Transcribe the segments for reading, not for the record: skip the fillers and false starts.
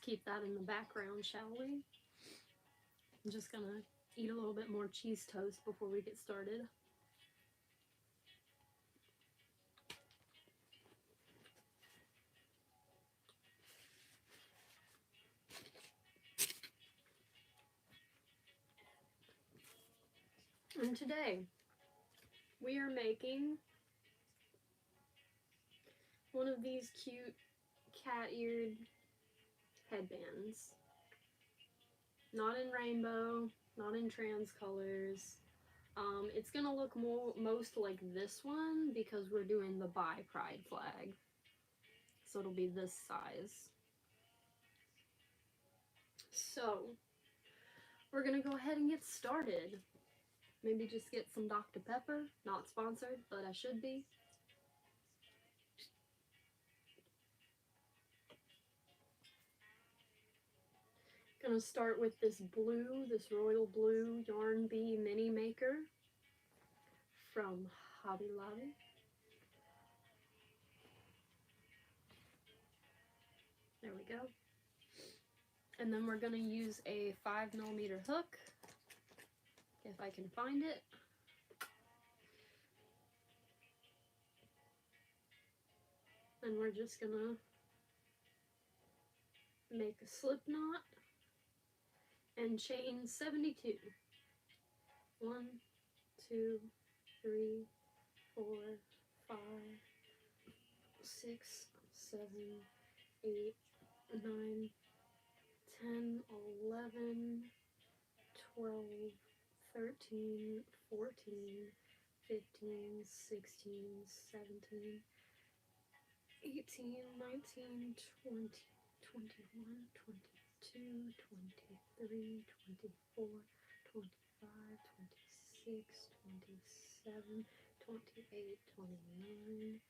keep that in the background, shall we? I'm just gonna eat a little bit more cheese toast before we get started. And today, we are making one of these cute cat-eared headbands. Not in rainbow, not in trans colors. It's gonna look most like this one because we're doing the bi pride flag. So it'll be this size. So, we're gonna go ahead and get started. Maybe just get some Dr. Pepper. Not sponsored, but I should be. Gonna start with this blue, this royal blue Yarn Bee mini maker from Hobby Lobby. There we go. And then we're gonna use a 5mm hook, if I can find it. And we're just gonna make a slip knot and chain 72. 1, 2, 3, 4, 5, 6, 7, 8, 9, 10, 11, 12, 13, 14, 15, 16, 17, 18, 19, 20, 21, 22, 23, 24, 25, 26, 27, 28, 29,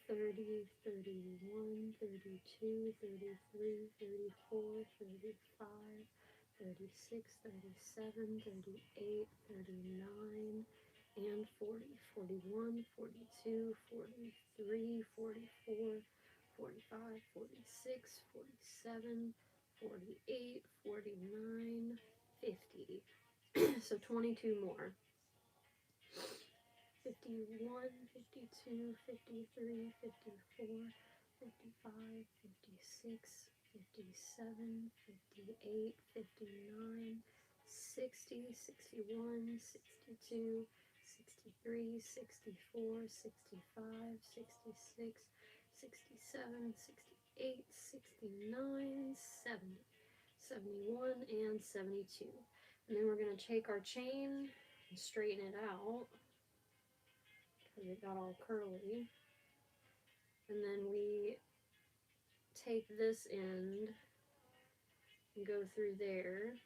30, 31, 32, 33, 34, 35, 36, 37, 38, 39, and 40, 41, 42, 43, 44, 45, 46, 47, 48, 49, 50. So 22 more. 51, 52, 53, 54, 55, 56, 57, 58, 59, 60, 61, 62, 63, 64, 65, 66, 67, 68, 69, 70, 71, and 72. And then we're going to take our chain and straighten it out because it got all curly. And then we take this end and go through there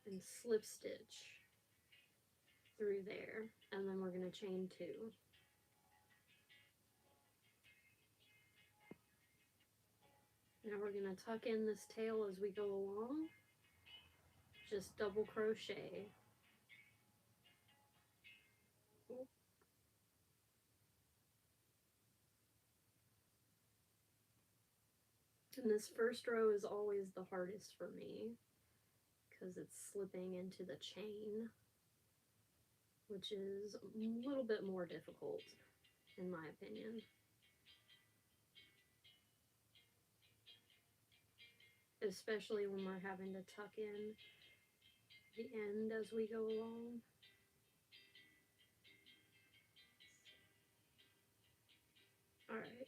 and slip stitch through there, and then we're going to chain 2. Now we're going to tuck in this tail as we go along, just double crochet. And this first row is always the hardest for me because it's slipping into the chain, which is a little bit more difficult in my opinion. Especially when we're having to tuck in the end as we go along. Alright.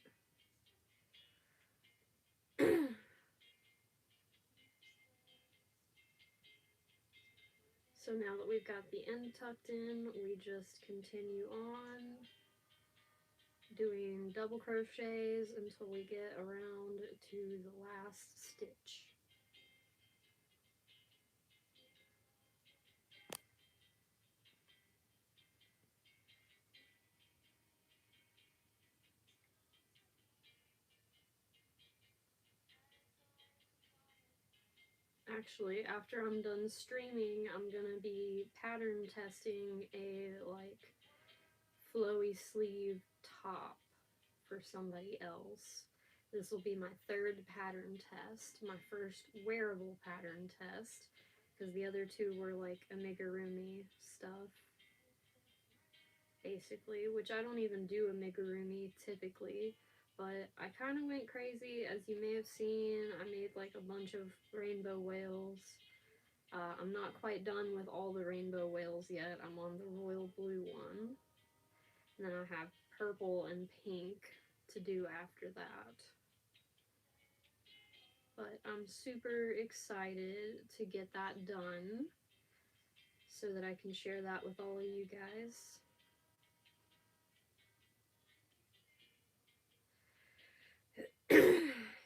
So now that we've got the end tucked in, we just continue on doing double crochets until we get around to the last stitch. Actually, after I'm done streaming, I'm gonna be pattern testing a flowy sleeve top for somebody else. This will be my third pattern test, my first wearable pattern test, because the other two were like amigurumi stuff, basically, which I don't even do amigurumi typically, but I kind of went crazy. As you may have seen, I made like a bunch of rainbow whales. I'm not quite done with all the rainbow whales yet. I'm on the royal blue one. And then I have purple and pink to do after that. But I'm super excited to get that done so that I can share that with all of you guys.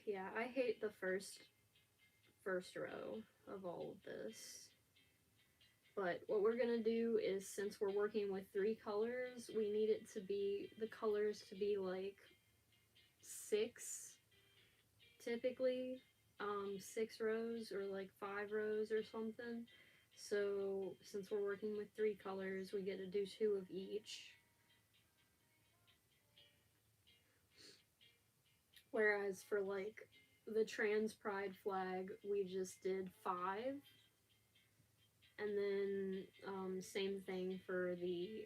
Yeah, I hate the first row of all of this. But what we're gonna do is, since we're working with 3 colors, we need it to be, the colors to be like 6 typically, 6 rows or like 5 rows or something. So since we're working with 3 colors, we get to do 2 of each. Whereas for like the trans pride flag, we just did 5. And then same thing for the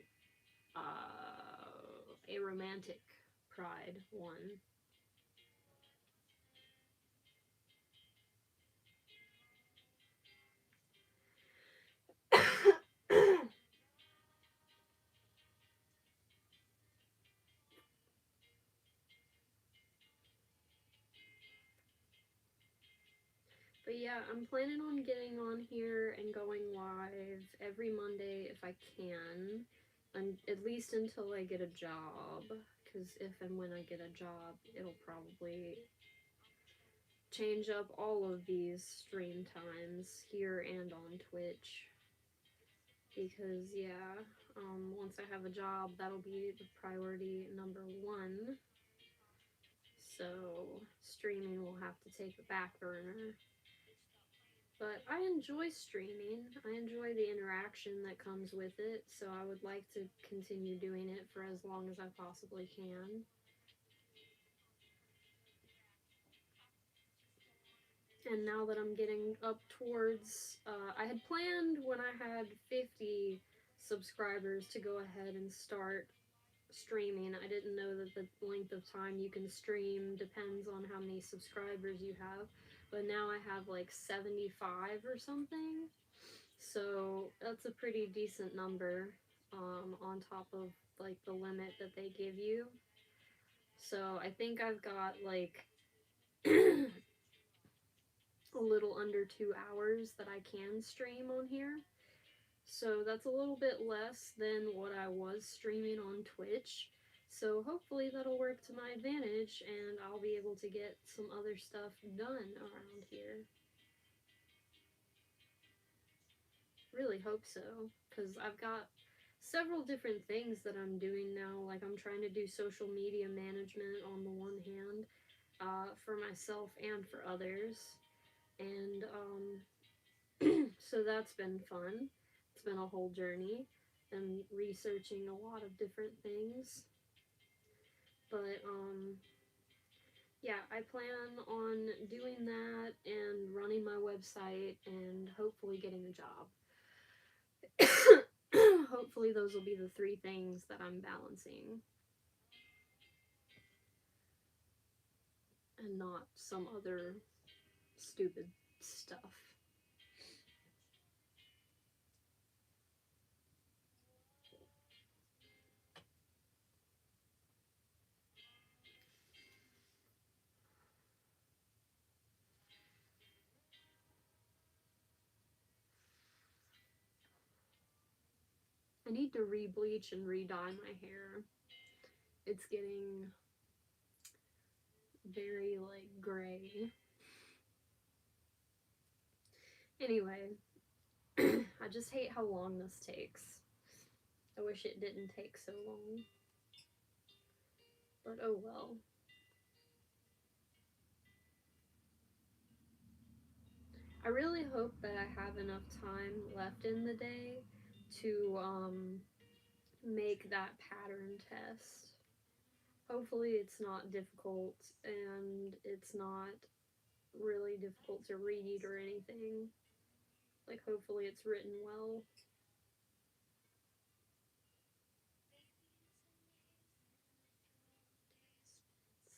a romantic pride one. But yeah, I'm planning on getting on here and going live every Monday if I can, and at least until I get a job, because if and when I get a job, it'll probably change up all of these stream times here and on Twitch. Because yeah, once I have a job, that'll be the priority number 1. So streaming will have to take a back burner. But I enjoy streaming. I enjoy the interaction that comes with it, so I would like to continue doing it for as long as I possibly can. And now that I'm getting up towards, I had planned when I had 50 subscribers to go ahead and start streaming. I didn't know that the length of time you can stream depends on how many subscribers you have. But now I have like 75 or something. So that's a pretty decent number on top of like the limit that they give you. So I think I've got like a little under 2 hours that I can stream on here. So that's a little bit less than what I was streaming on Twitch. So hopefully that'll work to my advantage and I'll be able to get some other stuff done around here. Really hope so, because I've got several different things that I'm doing now. Like I'm trying to do social media management on the one hand, for myself and for others. And so that's been fun. It's been a whole journey and researching a lot of different things. But yeah, I plan on doing that and running my website and hopefully getting a job. Hopefully those will be the 3 things that I'm balancing. And not some other stupid stuff. I need to re-bleach and re-dye my hair. It's getting very, like, gray. Anyway, I just hate how long this takes. I wish it didn't take so long. But oh well. I really hope that I have enough time left in the day to make that pattern test. Hopefully it's not difficult and it's not really difficult to read or anything. Like, hopefully it's written well.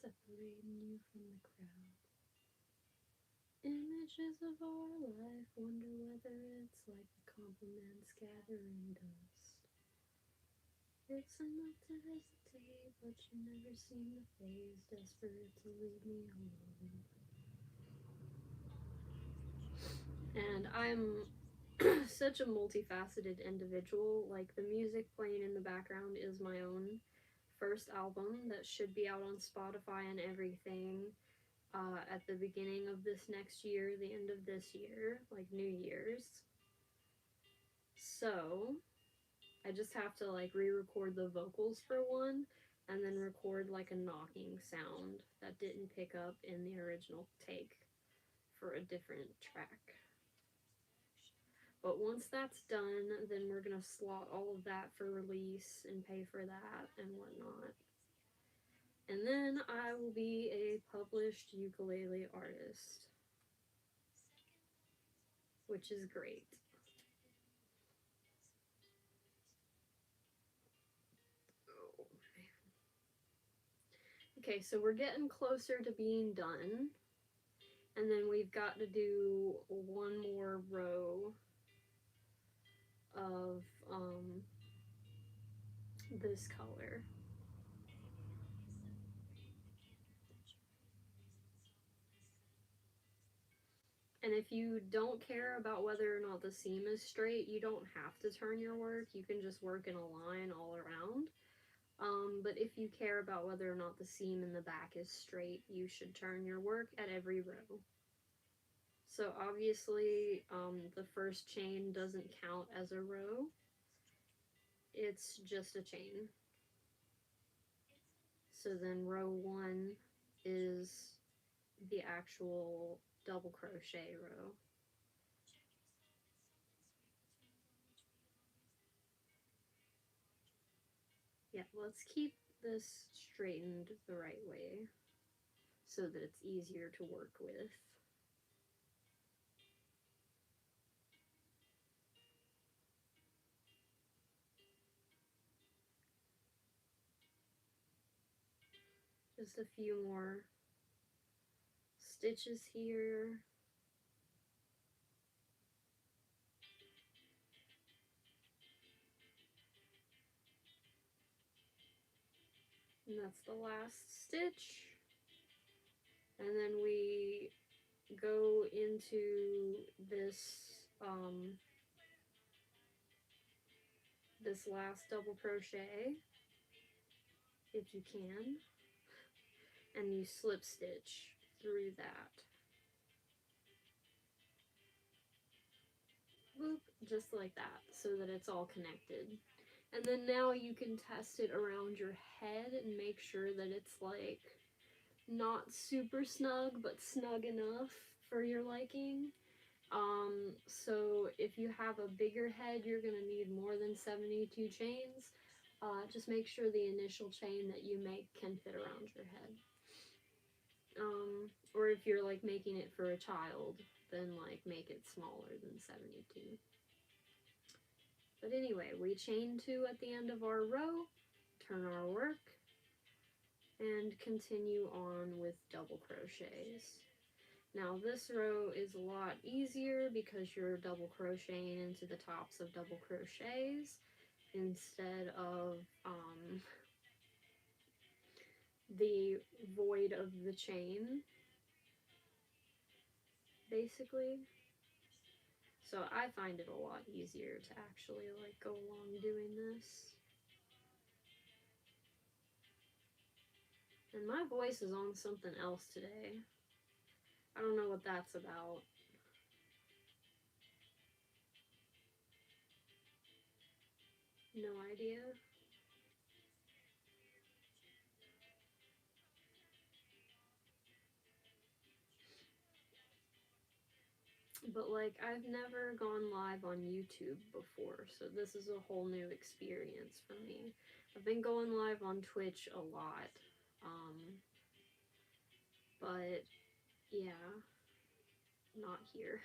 Separating you from the crowd. Images of our life, wonder whether it's like the compliments gathering dust. It's enough to hesitate, but you never seem to phase, desperate to leave me alone. And I'm such a multifaceted individual. Like, the music playing in the background is my own first album that should be out on Spotify and everything at the beginning of this next year, the end of this year, like New Year's. So I just have to like re-record the vocals for one and then record like a knocking sound that didn't pick up in the original take for a different track. But once that's done, then we're gonna slot all of that for release and pay for that and whatnot. And then I will be a published ukulele artist, which is great. Okay, so we're getting closer to being done. And then we've got to do one more row of this color. And if you don't care about whether or not the seam is straight, you don't have to turn your work. You can just work in a line all around. But if you care about whether or not the seam in the back is straight, you should turn your work at every row. So obviously, the first chain doesn't count as a row. It's just a chain. So then row 1 is the actual double crochet row. Yeah, let's keep this straightened the right way so that it's easier to work with. Just a few more stitches here. And that's the last stitch. And then we go into this this last double crochet if you can, and you slip stitch through that. Boop, just like that, so that it's all connected. And then now you can test it around your head and make sure that it's like not super snug, but snug enough for your liking. So if you have a bigger head, you're gonna need more than 72 chains. Just make sure the initial chain that you make can fit around your head. Or if you're like making it for a child, then like make it smaller than 72. But anyway, we chain 2 at the end of our row, turn our work, and continue on with double crochets. Now this row is a lot easier because you're double crocheting into the tops of double crochets instead of the void of the chain, basically. So I find it a lot easier to actually like go along doing this. And my voice is on something else today. I don't know what that's about. No idea. But like, I've never gone live on YouTube before, so this is a whole new experience for me. I've been going live on Twitch a lot. But yeah, not here.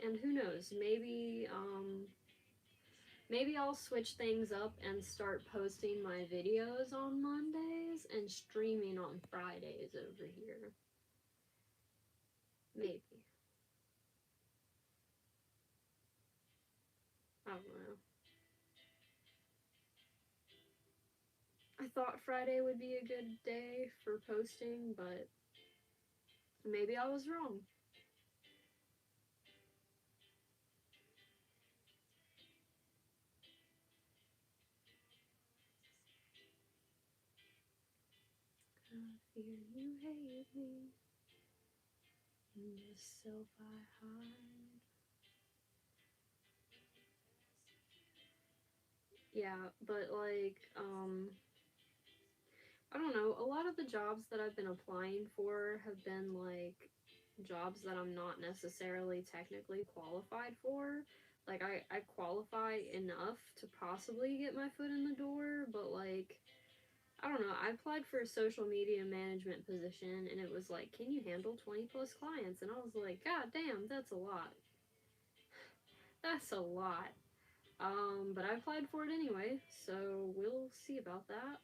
And who knows, maybe I'll switch things up and start posting my videos on Mondays and streaming on Fridays over here. Maybe. I don't know. I thought Friday would be a good day for posting, but maybe I was wrong. I fear you hate me, and the self I hide. Yeah, but like, I don't know, a lot of the jobs that I've been applying for have been like jobs that I'm not necessarily technically qualified for. Like, I qualify enough to possibly get my foot in the door, but like, I don't know, I applied for a social media management position and it was like, can you handle 20 plus clients? And I was like, God damn, that's a lot. That's a lot. But I applied for it anyway, so we'll see about that.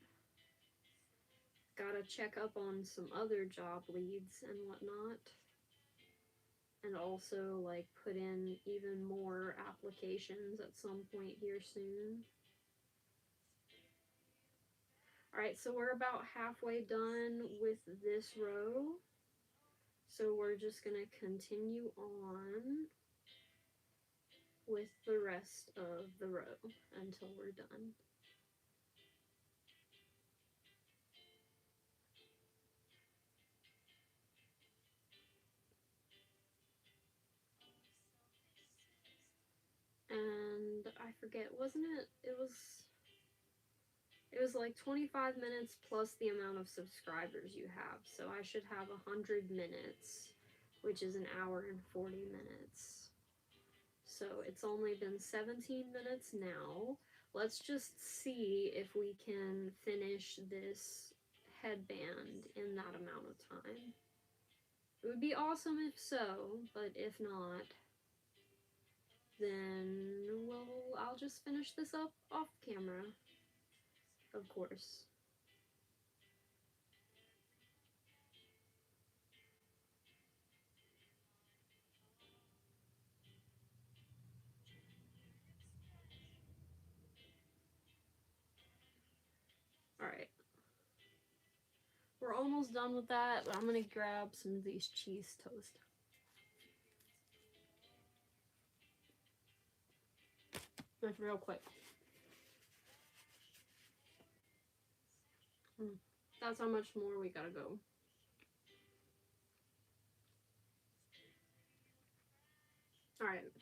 Gotta check up on some other job leads and whatnot. And also, like, put in even more applications at some point here soon. Alright, so we're about halfway done with this row. So we're just gonna continue on with the rest of the row until we're done. And I forget, wasn't it? It was like 25 minutes plus the amount of subscribers you have. So I should have 100 minutes, which is an hour and 40 minutes. So it's only been 17 minutes now. Let's just see if we can finish this headband in that amount of time. It would be awesome if so, but if not, then I'll just finish this up off camera, of course. Alright. We're almost done with that, but I'm gonna grab some of these cheese toast. Just real quick. That's how much more we gotta go. Alright.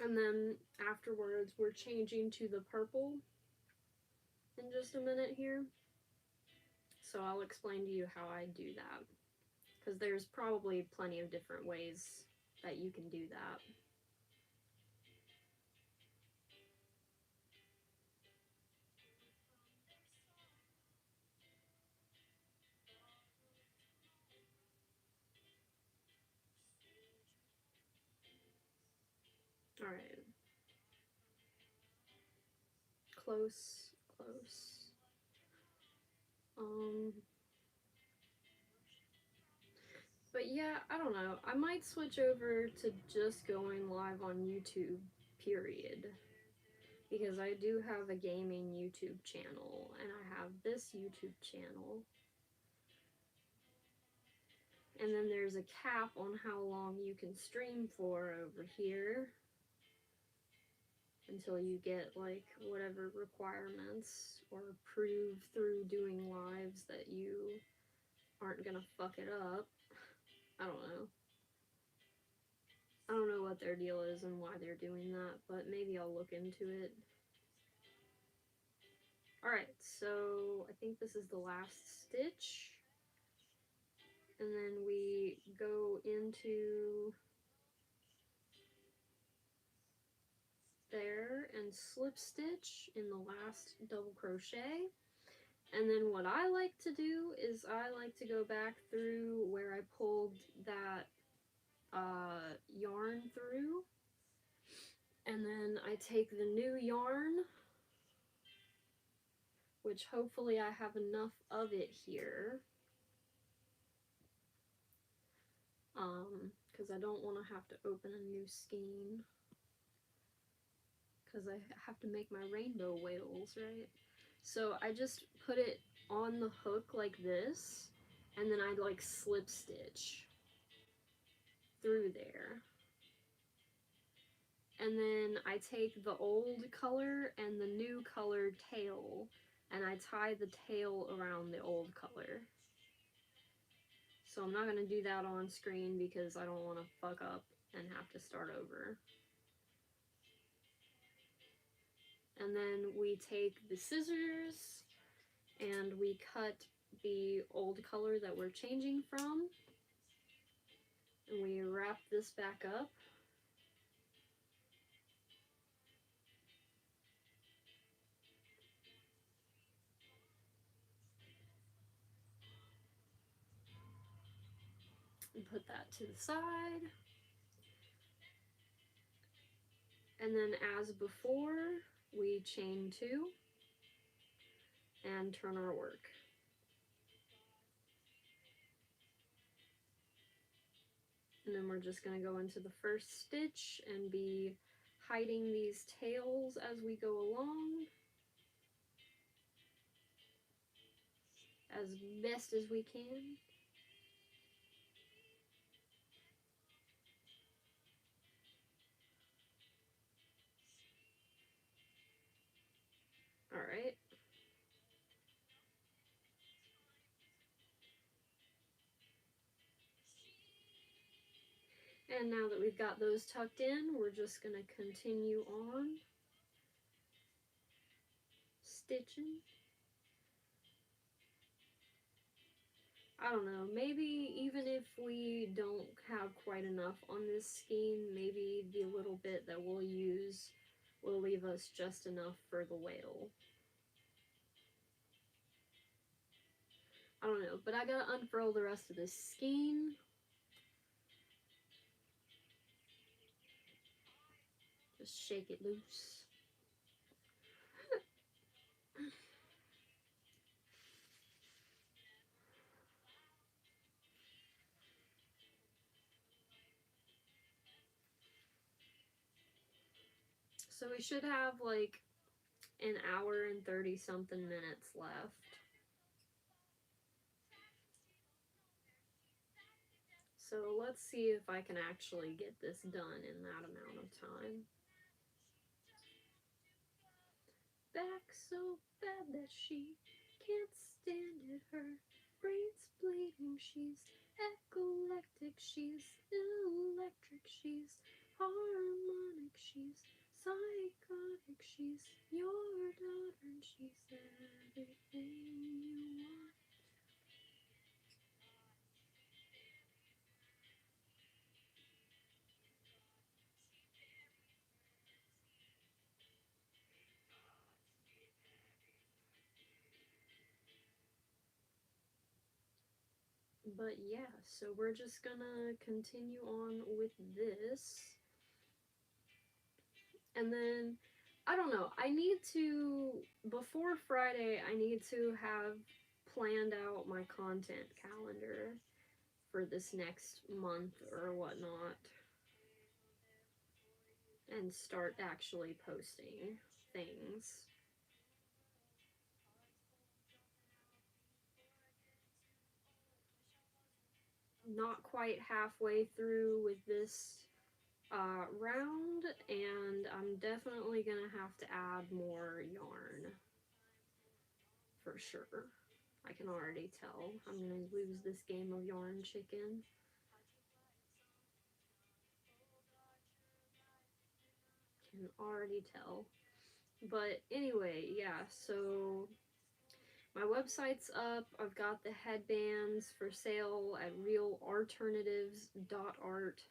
And then afterwards, we're changing to the purple in just a minute here. So I'll explain to you how I do that. Because there's probably plenty of different ways that you can do that. Alright. Close, close. But yeah, I don't know. I might switch over to just going live on YouTube, period. Because I do have a gaming YouTube channel, and I have this YouTube channel. And then there's a cap on how long you can stream for over here. Until you get, like, whatever requirements, or prove through doing lives that you aren't gonna fuck it up. I don't know. I don't know what their deal is and why they're doing that, but maybe I'll look into it. Alright, so I think this is the last stitch. And then we go into there and slip stitch in the last double crochet. And then what I like to do is I like to go back through where I pulled that yarn through, and then I take the new yarn, which hopefully I have enough of it here, because I don't want to have to open a new skein, because I have to make my rainbow whales, right? So I just put it on the hook like this, and then I like slip stitch through there. And then I take the old color and the new color tail, and I tie the tail around the old color. So I'm not going to do that on screen because I don't want to fuck up and have to start over. And then we take the scissors and we cut the old color that we're changing from, and we wrap this back up. And put that to the side. And then as before, we chain 2 and turn our work. And then we're just going to go into the first stitch and be hiding these tails as we go along as best as we can. Alright. And now that we've got those tucked in, we're just going to continue on stitching. I don't know, maybe even if we don't have quite enough on this skein, maybe the little bit that we'll use will leave us just enough for the whale. I don't know, but I gotta unfurl the rest of this skein. Just shake it loose. So we should have like an hour and 30 something minutes left. So let's see if I can actually get this done in that amount of time. Back so bad that she can't stand it, her brain's bleeding, she's epileptic, she's electric, she's harmonic, she's psychotic, she's your daughter, and she's everything you want. But yeah, so we're just gonna continue on with this. And then, I don't know, I need to, before Friday, I need to have planned out my content calendar for this next month or whatnot. And start actually posting things. Not quite halfway through with this round, and I'm definitely gonna have to add more yarn for sure. I can already tell I'm gonna lose this game of yarn chicken. Can already tell. But anyway, yeah, so my website's up. I've got the headbands for sale at realalternatives.art.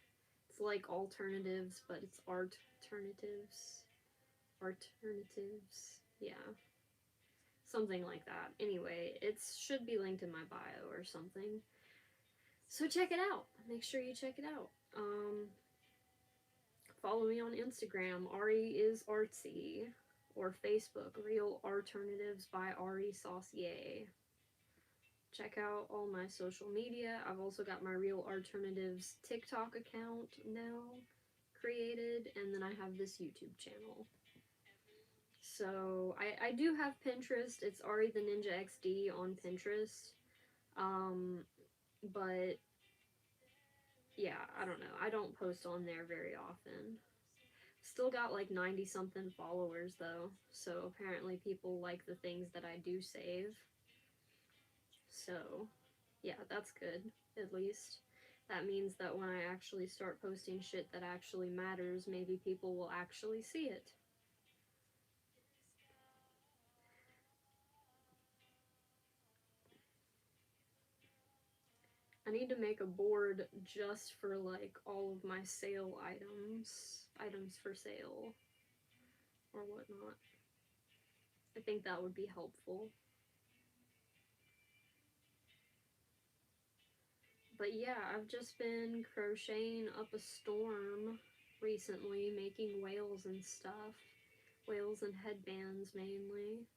It's like alternatives, but it's art alternatives. alternatives. Yeah. Something like that. Anyway, it should be linked in my bio or something. So check it out. Make sure you check it out. Follow me on Instagram, Ari is Artsy, or Facebook, Real Alternatives by Ari Saucier. Check out all my social media. I've also got my Real Alternatives TikTok account now created, and then I have this YouTube channel. So I do have Pinterest. It's Ari the Ninja XD on Pinterest. But yeah, I don't know. I don't post on there very often. Still got like 90 something followers though. So apparently people like the things that I do save. So yeah, that's good, at least. That means that when I actually start posting shit that actually matters, maybe people will actually see it. I need to make a board just for like all of my sale items for sale or whatnot. I think that would be helpful. But yeah, I've just been crocheting up a storm recently, making whales and stuff. Whales and headbands mainly.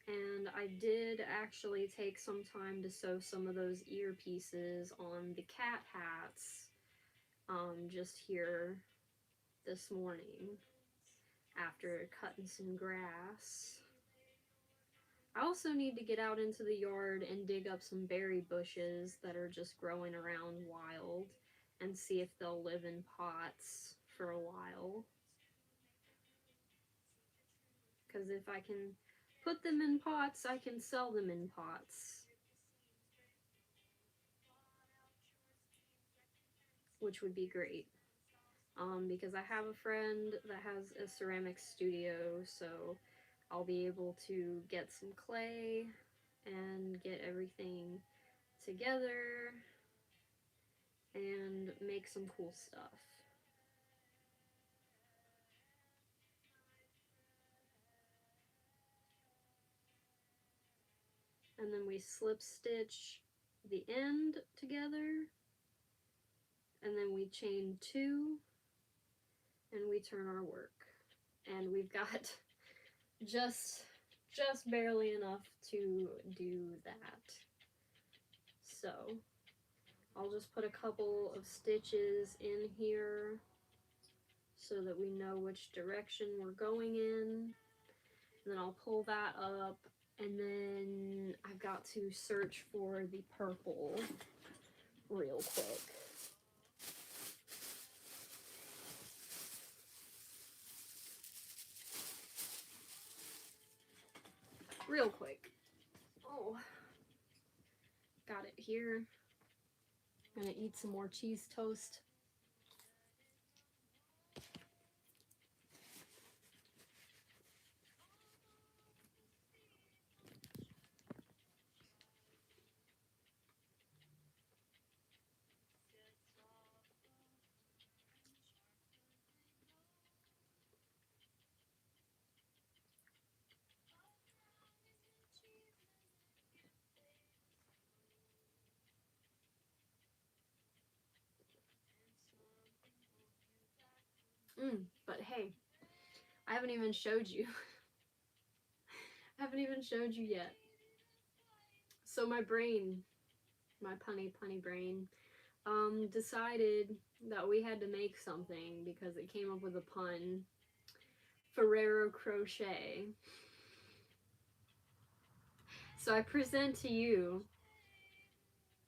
And I did actually take some time to sew some of those earpieces on the cat hats just here this morning after cutting some grass. I also need to get out into the yard and dig up some berry bushes that are just growing around wild and see if they'll live in pots for a while. Because if I can put them in pots, I can sell them in pots. Which would be great. Because I have a friend that has a ceramic studio, so I'll be able to get some clay and get everything together and make some cool stuff. And then we slip stitch the end together, and then we chain 2, and we turn our work. And we've got just barely enough to do that. So I'll just put a couple of stitches in here so that we know which direction we're going in. And then I'll pull that up, and then I've got to search for the purple real quick. Real quick. Oh, got it here. Gonna eat some more cheese toast. But hey, I haven't even showed you. I haven't even showed you yet. So my brain, my punny brain, decided that we had to make something because it came up with a pun. Ferrero crochet. So I present to you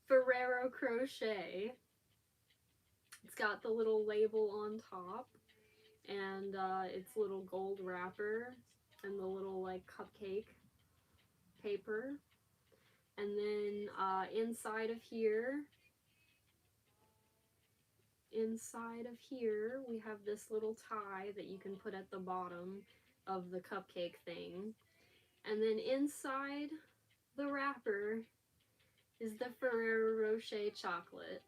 Ferrero crochet. It's got the little label on top and its little gold wrapper and the little like cupcake paper. And then inside of here we have this little tie that you can put at the bottom of the cupcake thing. And then inside the wrapper is the Ferrero Rocher chocolate.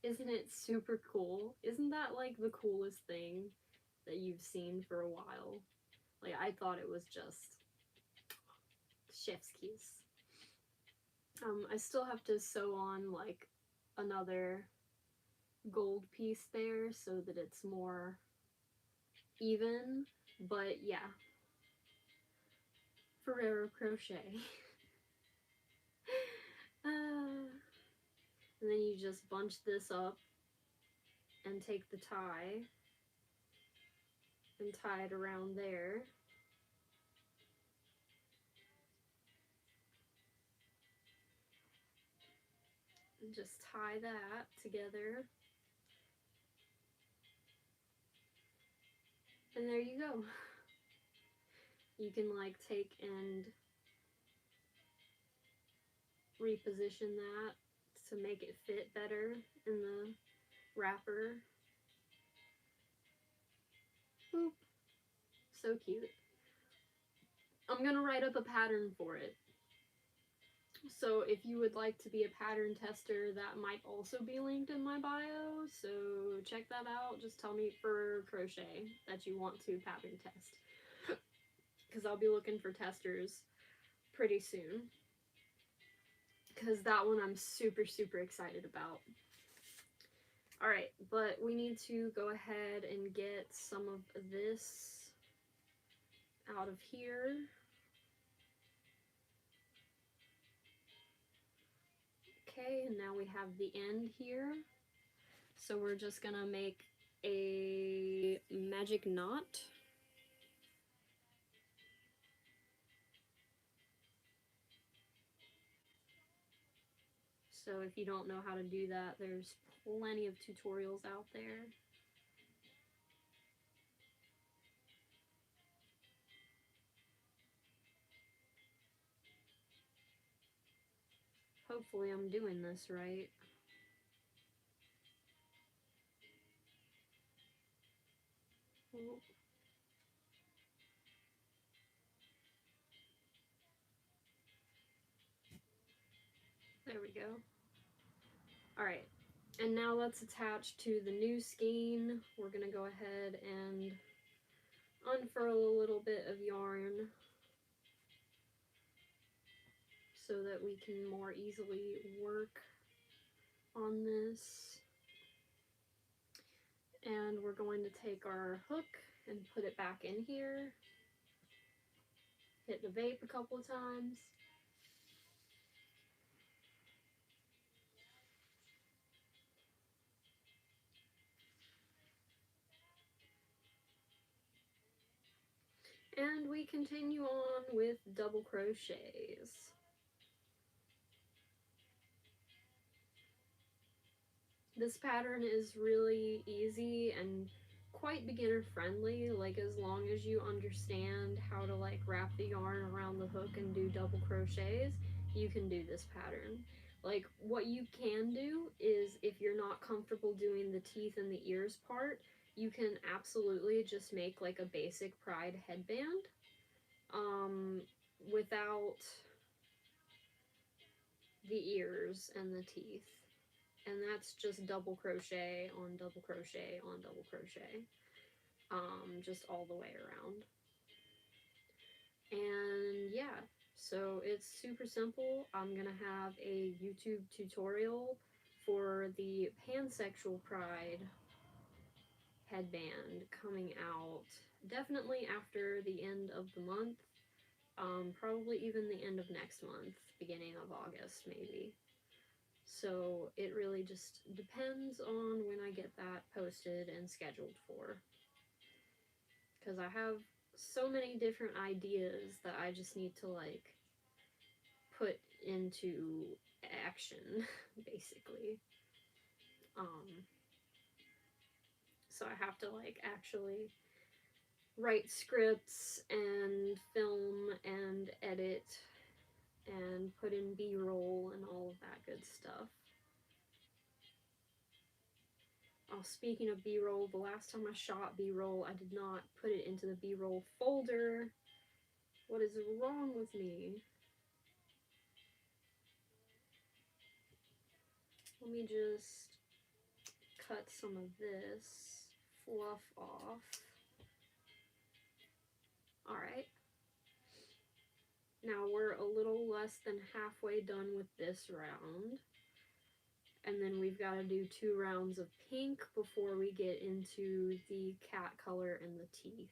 Isn't it super cool? Isn't that like the coolest thing that you've seen for a while. Like, I thought it was just chef's kiss. I still have to sew on like another gold piece there so that it's more even, but yeah, Ferrero crochet. And then you just bunch this up and take the tie and tie it around there. And just tie that together. And there you go. You can like take and reposition that to make it fit better in the wrapper. Boop. So cute. I'm gonna write up a pattern for it. So if you would like to be a pattern tester, that might also be linked in my bio. So check that out. Just tell me for crochet that you want to pattern test, because I'll be looking for testers pretty soon. Because that one I'm super, super excited about. Alright, but we need to go ahead and get some of this out of here. Okay, and now we have the end here. So we're just gonna make a magic knot. So if you don't know how to do that, there's plenty of tutorials out there. Hopefully I'm doing this right. Oh. There we go. Alright, and now let's attach to the new skein. We're gonna go ahead and unfurl a little bit of yarn so that we can more easily work on this. And we're going to take our hook and put it back in here. Hit the vape a couple of times. And we continue on with double crochets. This pattern is really easy and quite beginner friendly. Like, as long as you understand how to like wrap the yarn around the hook and do double crochets, you can do this pattern. Like, what you can do is, if you're not comfortable doing the teeth and the ears part, you can absolutely just make like a basic pride headband without the ears and the teeth. And that's just double crochet on double crochet on double crochet, just all the way around. And yeah, so it's super simple. I'm gonna have a YouTube tutorial for the pansexual pride headband coming out definitely after the end of the month, probably even the end of next month, beginning of August maybe. So it really just depends on when I get that posted and scheduled for. Because I have so many different ideas that I just need to like put into action, basically. So I have to like actually write scripts and film and edit and put in B-roll and all of that good stuff. Oh, speaking of B-roll, the last time I shot B-roll, I did not put it into the B-roll folder. What is wrong with me? Let me just cut some of this fluff off. Alright. Now we're a little less than halfway done with this round. And then we've got to do 2 rounds of pink before we get into the cat color and the teeth.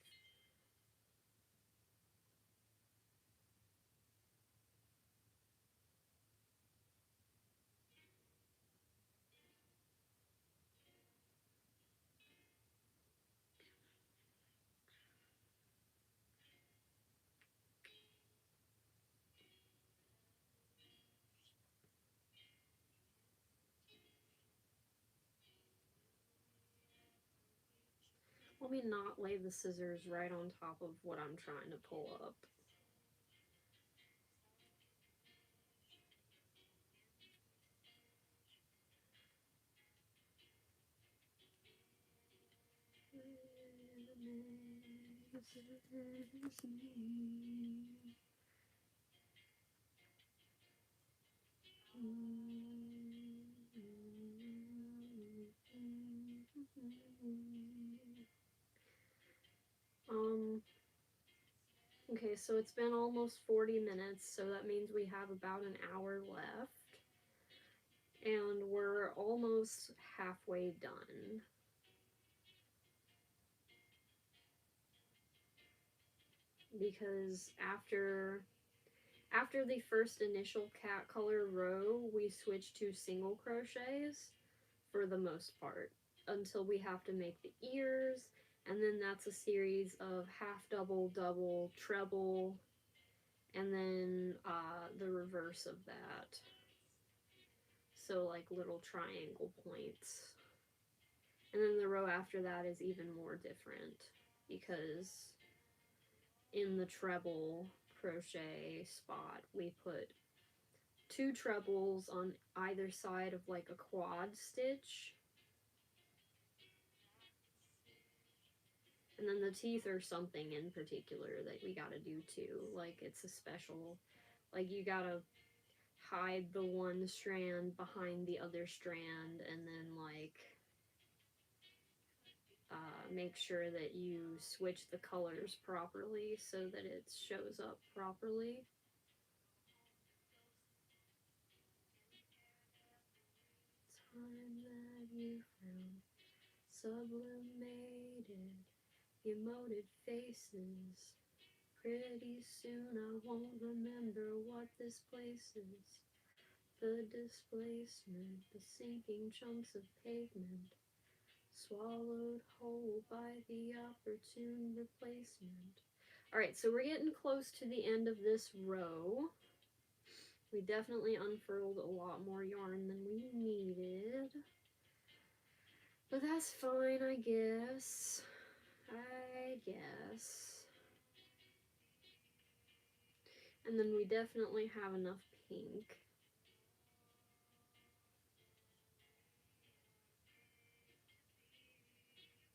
Let me not lay the scissors right on top of what I'm trying to pull up. Okay, so it's been almost 40 minutes, so that means we have about an hour left. And we're almost halfway done. Because after the first initial cat color row, we switch to single crochets for the most part until we have to make the ears, and then that's a series of half double, double, treble, and then the reverse of that. So like little triangle points. And then the row after that is even more different because in the treble crochet spot we put 2 trebles on either side of like a quad stitch. And then the teeth are something in particular that we gotta do too. Like it's a special, like you gotta hide the one strand behind the other strand and then like make sure that you switch the colors properly so that it shows up properly. Time that you found sublimated, emoted faces. Pretty soon I won't remember what this place is. The displacement, the sinking chunks of pavement, swallowed whole by the opportune replacement. Alright, so we're getting close to the end of this row. We definitely unfurled a lot more yarn than we needed. But that's fine, I guess. And then we definitely have enough pink.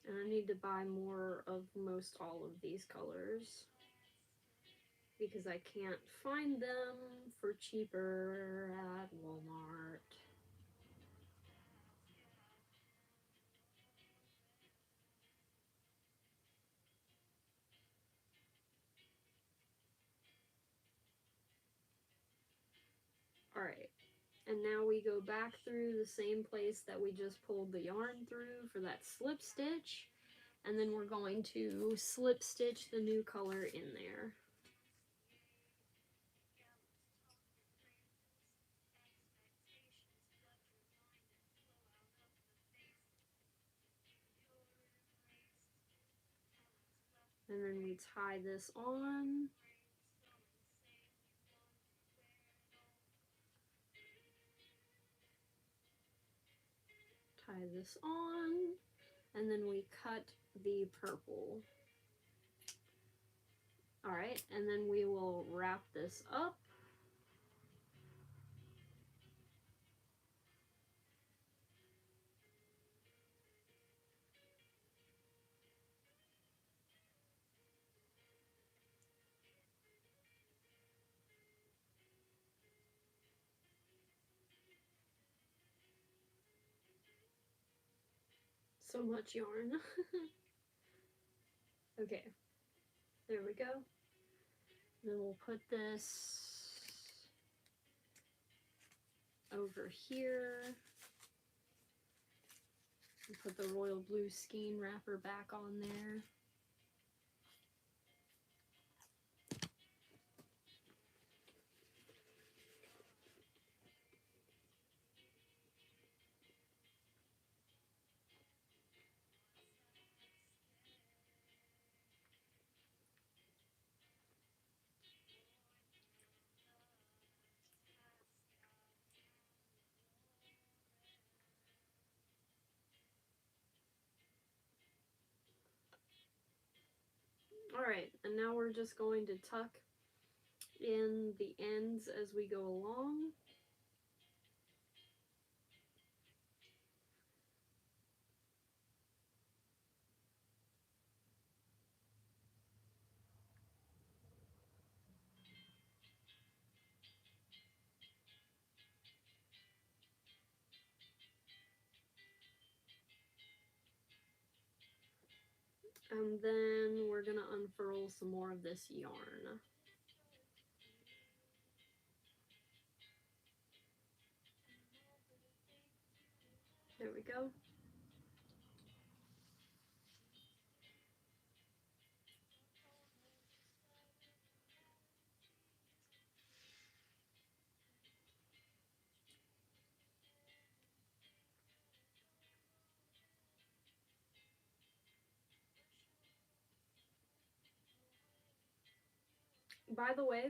And I need to buy more of most all of these colors because I can't find them for cheaper at Walmart. Alright, and now we go back through the same place that we just pulled the yarn through for that slip stitch, and then we're going to slip stitch the new color in there. And then we tie this on. Tie this on, and then we cut the purple. Alright, and then we will wrap this up. So much yarn. Okay. There we go. Then we'll put this over here. And put the royal blue skein wrapper back on there. Alright, and now we're just going to tuck in the ends as we go along. And then we're going to unfurl some more of this yarn. There we go. By the way,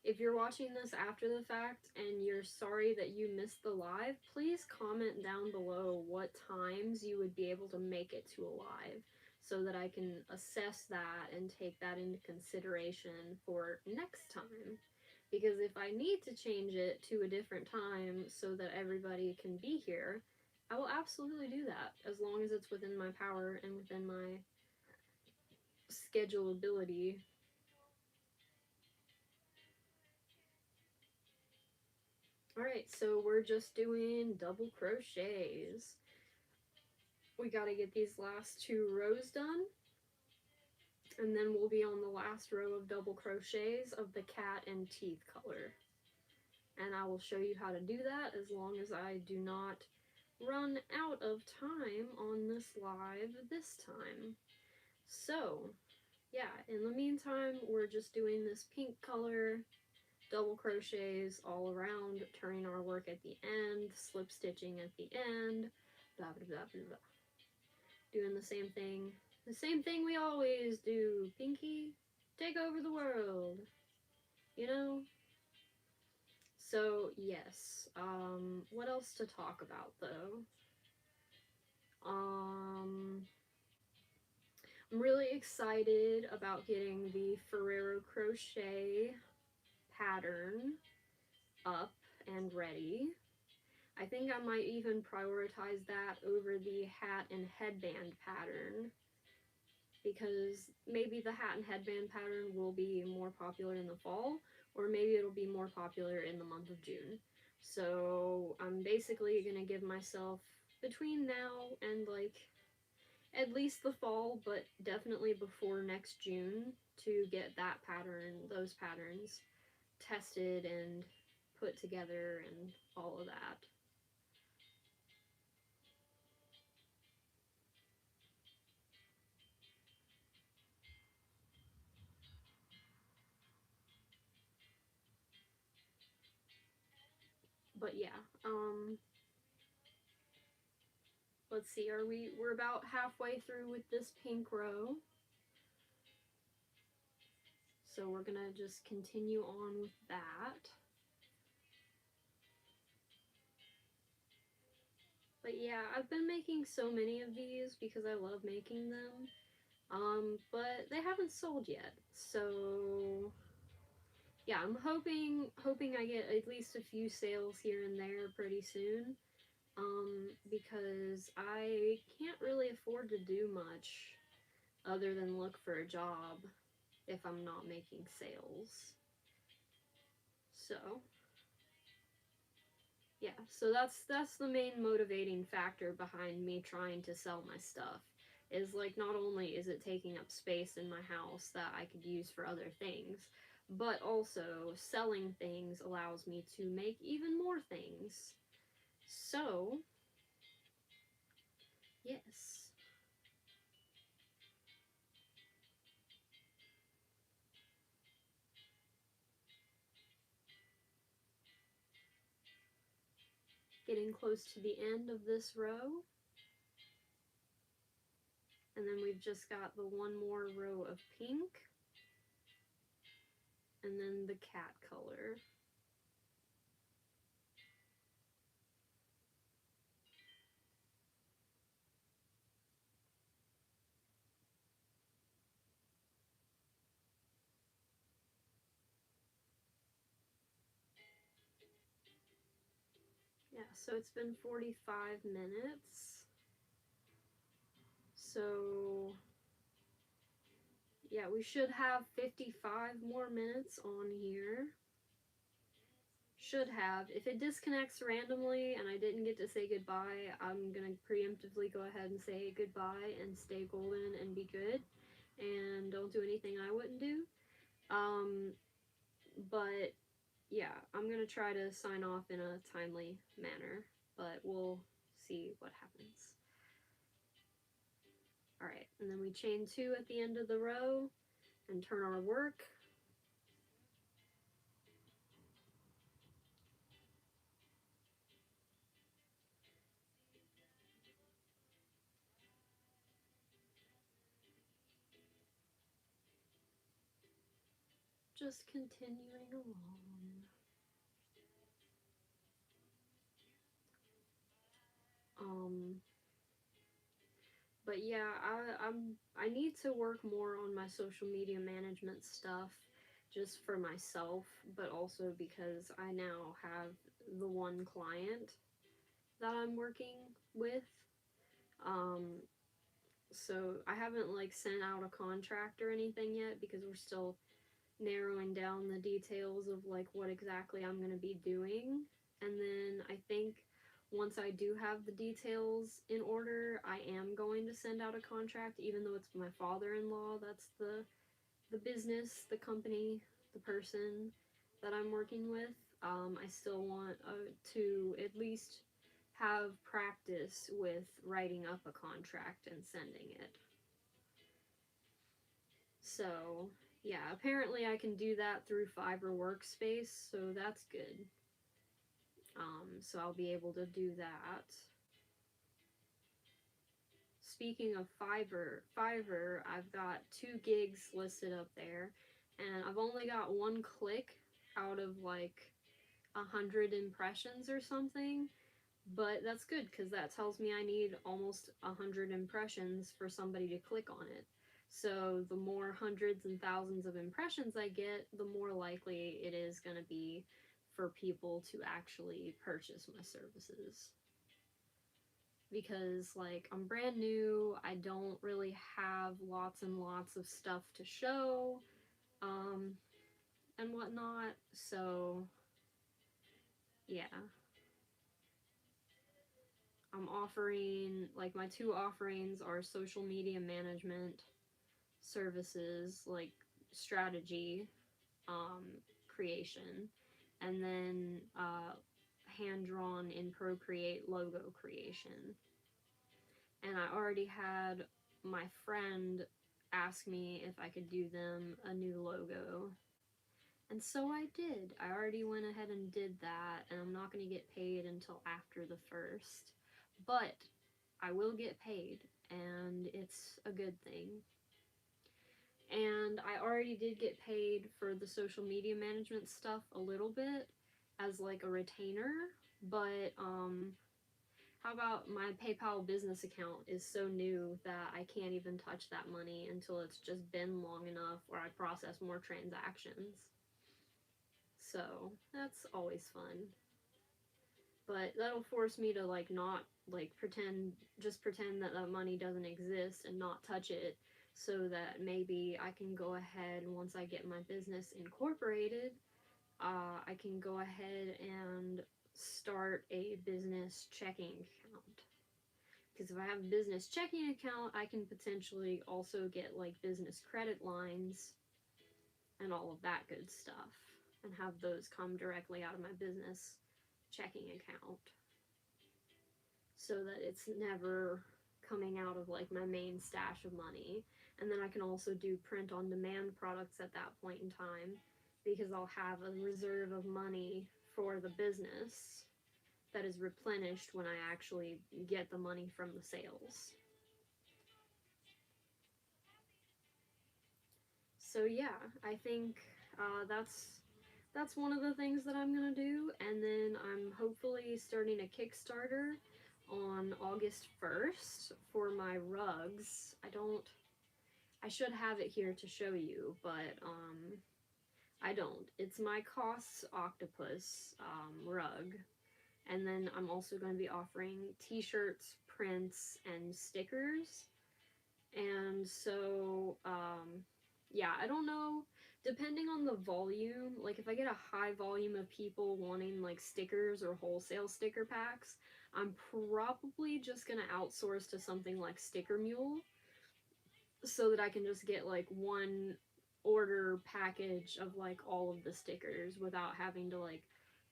if you're watching this after the fact and you're sorry that you missed the live, please comment down below what times you would be able to make it to a live so that I can assess that and take that into consideration for next time. Because if I need to change it to a different time so that everybody can be here, I will absolutely do that, as long as it's within my power and within my schedulability. Alright, so we're just doing double crochets. We gotta get these last 2 rows done, and then we'll be on the last row of double crochets of the cat and teeth color. And I will show you how to do that as long as I do not run out of time on this live this time. So, yeah, in the meantime, we're just doing this pink color, double crochets all around, turning our work at the end, slip stitching at the end, blah blah blah blah blah. Doing the same thing we always do. Pinky, take over the world, you know? So, yes, what else to talk about, though? I'm really excited about getting the Ferrero crochet pattern up and ready. I think I might even prioritize that over the hat and headband pattern, because maybe the hat and headband pattern will be more popular in the fall, or maybe it'll be more popular in the month of June. So I'm basically gonna give myself between now and like at least the fall, but definitely before next June, to get that pattern, those patterns tested and put together and all of that. But yeah, let's see, we're about halfway through with this pink row. So we're gonna just continue on with that. But yeah, I've been making so many of these because I love making them. But they haven't sold yet. So yeah, I'm hoping I get at least a few sales here and there pretty soon. Because I can't really afford to do much other than look for a job if I'm not making sales. So yeah, so that's the main motivating factor behind me trying to sell my stuff, is like, not only is it taking up space in my house that I could use for other things, but also selling things allows me to make even more things. So, yes. Getting close to the end of this row. And then we've just got the one more row of pink. And then the cat color. Yeah, so it's been 45 minutes. So, yeah, we should have 55 more minutes on here. Should have. If it disconnects randomly and I didn't get to say goodbye, I'm gonna preemptively go ahead and say goodbye and stay golden and be good. And don't do anything I wouldn't do. But yeah, I'm gonna try to sign off in a timely manner, but we'll see what happens. Alright, and then we chain 2 at the end of the row and turn our work. Just continuing along. But yeah, I need to work more on my social media management stuff, just for myself, but also because I now have the one client that I'm working with. Um, so I haven't like sent out a contract or anything yet, because we're still narrowing down the details of like what exactly I'm going to be doing. And then I think once I do have the details in order, I am going to send out a contract, even though it's my father-in-law that's the business, the company, the person that I'm working with. I still want to at least have practice with writing up a contract and sending it. So, yeah, apparently I can do that through Fiverr Workspace, so that's good. So I'll be able to do that. Speaking of Fiverr, I've got 2 gigs listed up there, and I've only got 1 click out of like 100 impressions or something. But that's good, because that tells me I need almost 100 impressions for somebody to click on it. So the more hundreds and thousands of impressions I get, the more likely it is going to be for people to actually purchase my services. Because, like, I'm brand new, I don't really have lots and lots of stuff to show, and whatnot, so, yeah. I'm offering, like, my 2 offerings are social media management services, like strategy creation, and then hand drawn in Procreate logo creation. And I already had my friend ask me if I could do them a new logo. And so I did. I already went ahead and did that, and I'm not going to get paid until after the 1st. But I will get paid, and it's a good thing. And I already did get paid for the social media management stuff a little bit as like a retainer, but how about my PayPal business account is so new that I can't even touch that money until it's just been long enough where I process more transactions. So that's always fun. But that'll force me to like not like pretend that that money doesn't exist and not touch it, so that maybe I can go ahead, once I get my business incorporated, I can go ahead and start a business checking account. Because if I have a business checking account, I can potentially also get like business credit lines and all of that good stuff, and have those come directly out of my business checking account, so that it's never coming out of like my main stash of money. And then I can also do print on demand products at that point in time, because I'll have a reserve of money for the business that is replenished when I actually get the money from the sales. So yeah, I think that's one of the things that I'm gonna do. And then I'm hopefully starting a Kickstarter on August 1st for my rugs. I should have it here to show you, but I don't. It's my Costs Octopus rug. And then I'm also going to be offering t-shirts, prints, and stickers. And so, yeah, I don't know, depending on the volume, like if I get a high volume of people wanting like stickers or wholesale sticker packs, I'm probably just gonna outsource to something like Sticker Mule, so that I can just get like one order package of like all of the stickers without having to like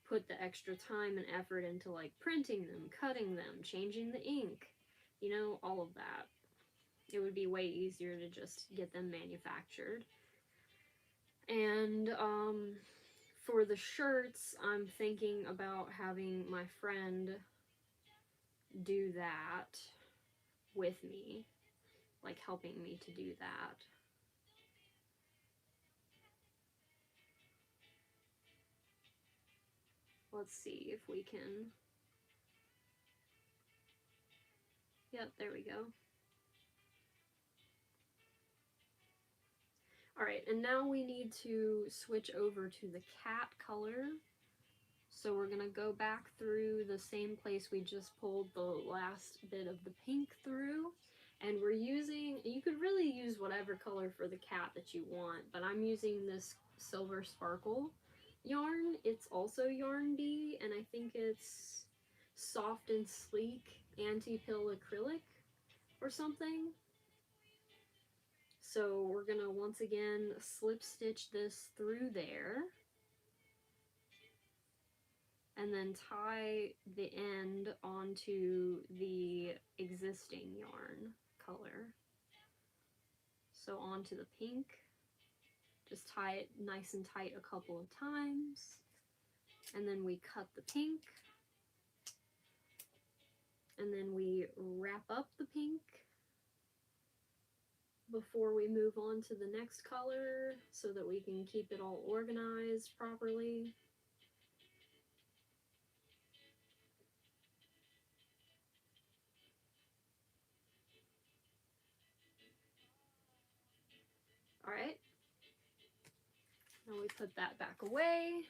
put the extra time and effort into like printing them, cutting them, changing the ink, you know, all of that. It would be way easier to just get them manufactured. And for the shirts, I'm thinking about having my friend do that with me, like helping me to do that. Let's see if we can. Yep, there we go. Alright, and now we need to switch over to the cat color. So we're going to go back through the same place we just pulled the last bit of the pink through. And we're using, you could really use whatever color for the cat that you want, but I'm using this Silver Sparkle yarn. It's also Yarn Bee, and I think it's Soft and Sleek Anti-Pill Acrylic or something. So we're gonna once again slip stitch this through there, and then tie the end onto the existing yarn color. So onto the pink, just tie it nice and tight a couple of times, and then we cut the pink, and then we wrap up the pink before we move on to the next color so that we can keep it all organized properly. Alright, now we put that back away,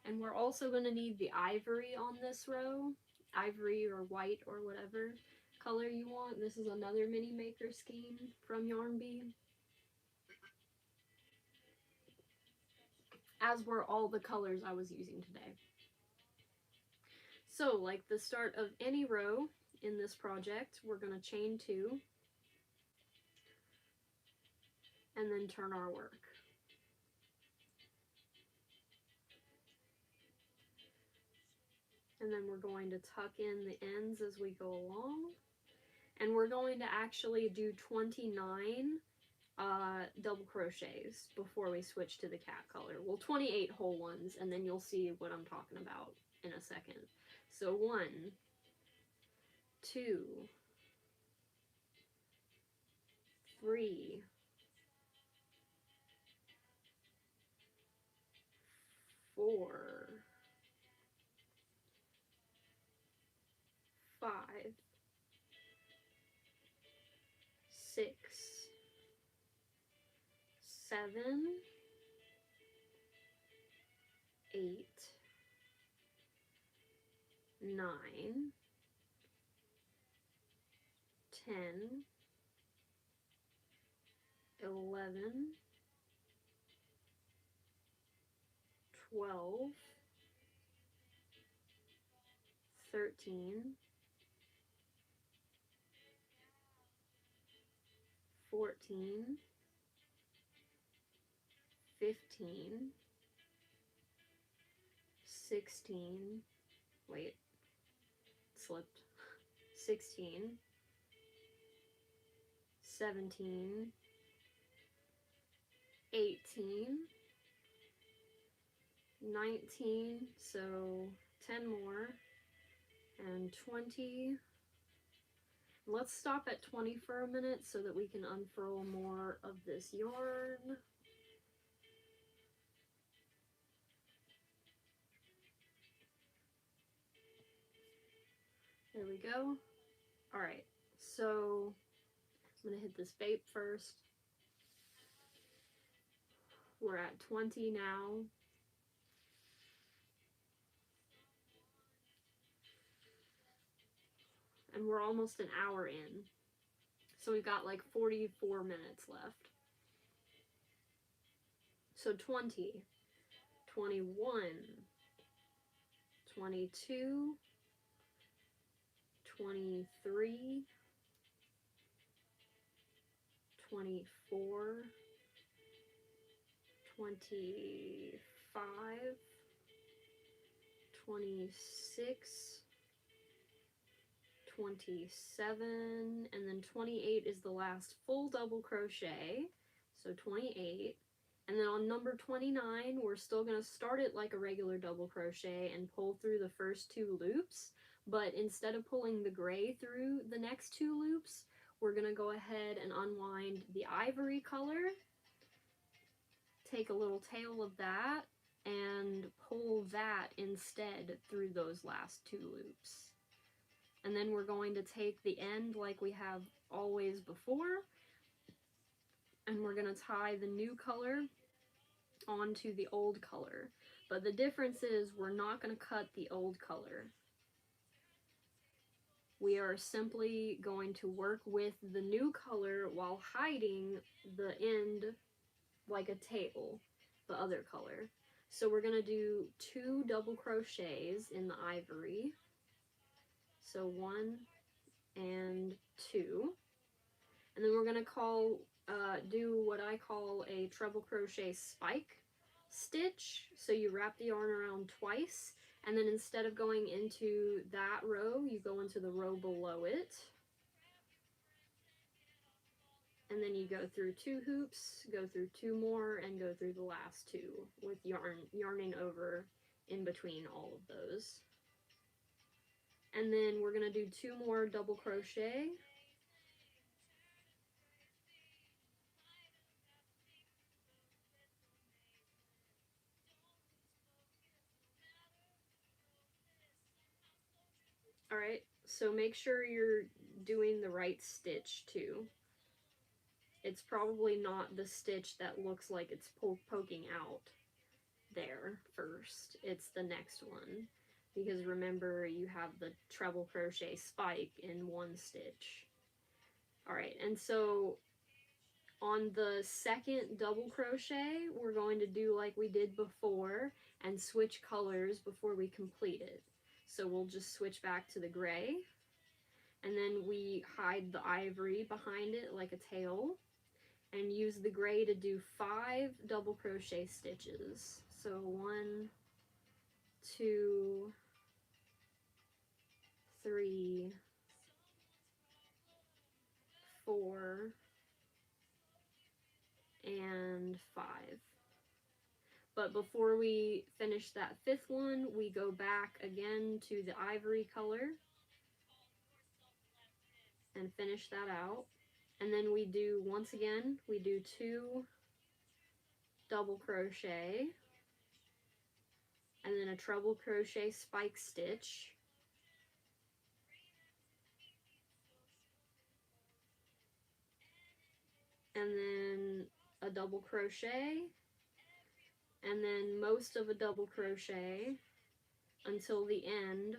and we're also going to need the ivory on this row, ivory or white or whatever color you want. This is another mini maker scheme from Yarn Bee, as were all the colors I was using today. So like the start of any row in this project, we're going to chain 2 and then turn our work. And then we're going to tuck in the ends as we go along. And we're going to actually do 29 double crochets before we switch to the cat color. Well, 28 whole ones, and then you'll see what I'm talking about in a second. So 1, 2, 3, 4, 5, 6, 7, 8, 9, 10, 11, 12, 13, 14, 15, 16, wait, slipped, 16, 17, 18, 19, so 10 more, and 20. Let's stop at 20 for a minute so that we can unfurl more of this yarn. There we go. Alright, so I'm going to hit this vape first. We're at 20 now. And we're almost an hour in. So we've got like 44 minutes left. So 20, 21, 22, 23, 24, 25, 26, 27, and then 28 is the last full double crochet, so 28. And then on number 29, we're still going to start it like a regular double crochet and pull through the first 2 loops, but instead of pulling the gray through the next 2 loops, we're going to go ahead and unwind the ivory color, take a little tail of that, and pull that instead through those last 2 loops. And then we're going to take the end like we have always before, and we're going to tie the new color onto the old color. But the difference is we're not going to cut the old color. We are simply going to work with the new color while hiding the end like a tail, the other color. So we're going to do 2 double crochets in the ivory. So 1 and 2. And then we're going to do what I call a treble crochet spike stitch. So you wrap the yarn around twice, and then instead of going into that row, you go into the row below it. And then you go through 2 hoops, go through 2 more, and go through the last 2 with yarning over in between all of those. And then we're going to do 2 more double crochet. Alright, so make sure you're doing the right stitch too. It's probably not the stitch that looks like it's poking out there first. It's the next one. Because remember, you have the treble crochet spike in one stitch. Alright, and so on the second double crochet, we're going to do like we did before and switch colors before we complete it. So we'll just switch back to the gray, and then we hide the ivory behind it like a tail, and use the gray to do 5 double crochet stitches. So 1, 2, 3, 4, and 5. But before we finish that 5th one, we go back again to the ivory color and finish that out. And then we do, once again, we do 2 double crochet, and then a treble crochet spike stitch, and then a double crochet, and then most of a double crochet until the end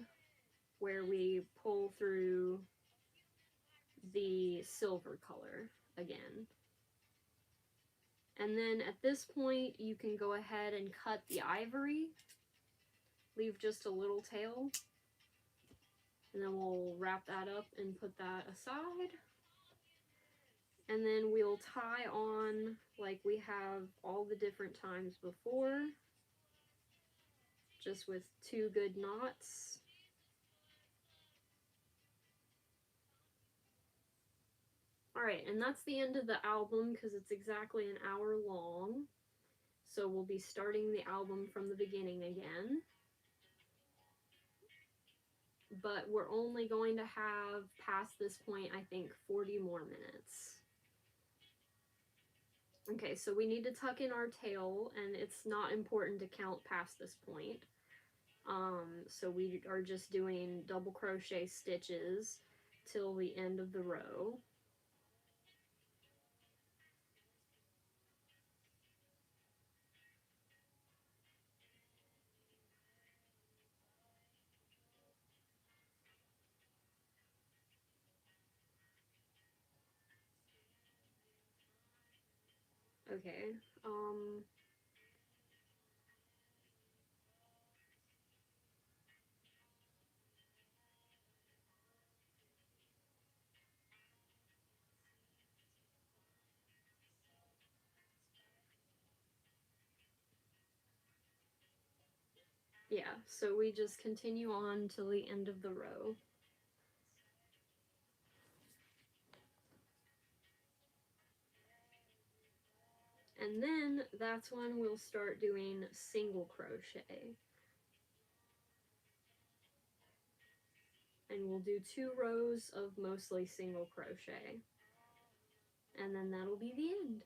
where we pull through the silver color again. And then at this point you can go ahead and cut the ivory, leave just a little tail, and then we'll wrap that up and put that aside. And then we'll tie on like we have all the different times before, just with 2 good knots. Alright, and that's the end of the album because it's exactly an hour long. So we'll be starting the album from the beginning again. But we're only going to have, past this point, I think 40 more minutes. Okay, so we need to tuck in our tail, and it's not important to count past this point. So we are just doing double crochet stitches till the end of the row. Okay, yeah, so we just continue on till the end of the row. And then that's when we'll start doing single crochet. And we'll do 2 rows of mostly single crochet. And then that'll be the end.